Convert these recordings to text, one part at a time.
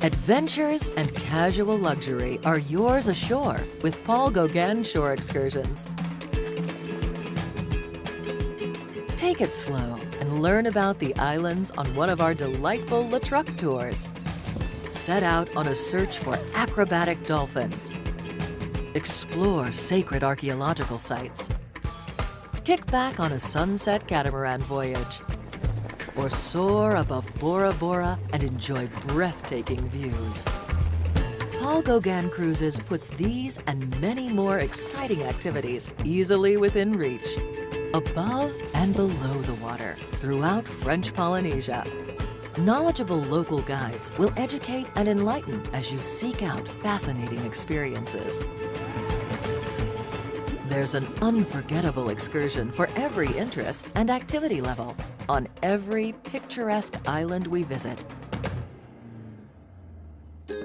Adventures and casual luxury are yours ashore with Gauguin Shore Excursions. Take it slow and learn about the islands on one of our delightful Le Truck tours. Set out on a search for acrobatic dolphins. Explore sacred archaeological sites. Kick back on a sunset catamaran voyage. Or soar above Bora and enjoy breathtaking views. Gauguin Cruises puts these and many more exciting activities easily within reach, above and below the water, throughout French Polynesia. Knowledgeable local guides will educate and enlighten as you seek out fascinating experiences. There's an unforgettable excursion for every interest and activity level on every picturesque island we visit.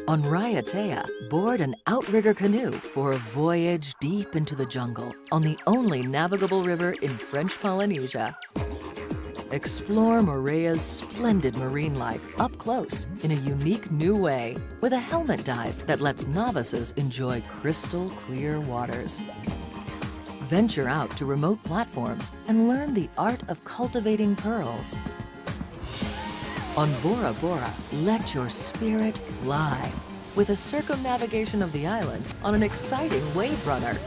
On Raiatea, board an outrigger canoe for a voyage deep into the jungle on the only navigable river in French Polynesia. Explore Moorea's splendid marine life up close in a unique new way with a helmet dive that lets novices enjoy crystal clear waters. Venture out to remote platforms and learn the art of cultivating pearls. On Bora, let your spirit fly with a circumnavigation of the island on an exciting Waverunner.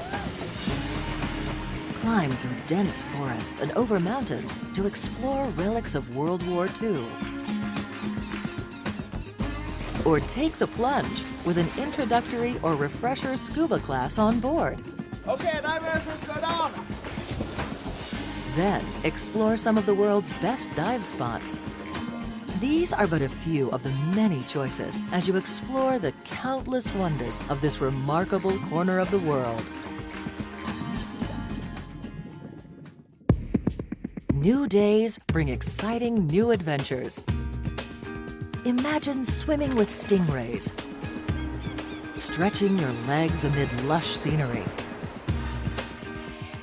Climb through dense forests and over mountains to explore relics of World War II. Or take the plunge with an introductory or refresher scuba class on board. Okay, divers, let's go down. Then explore some of the world's best dive spots. These are but a few of the many choices as you explore the countless wonders of this remarkable corner of the world. New days bring exciting new adventures. Imagine swimming with stingrays, stretching your legs amid lush scenery,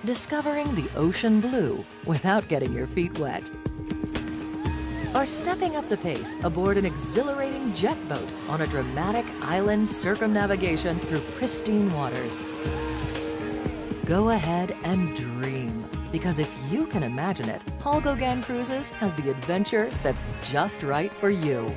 discovering the ocean blue without getting your feet wet, or stepping up the pace aboard an exhilarating jet boat on a dramatic island circumnavigation through pristine waters. Go ahead and dream, because if you can imagine it, Gauguin Cruises has the adventure that's just right for you.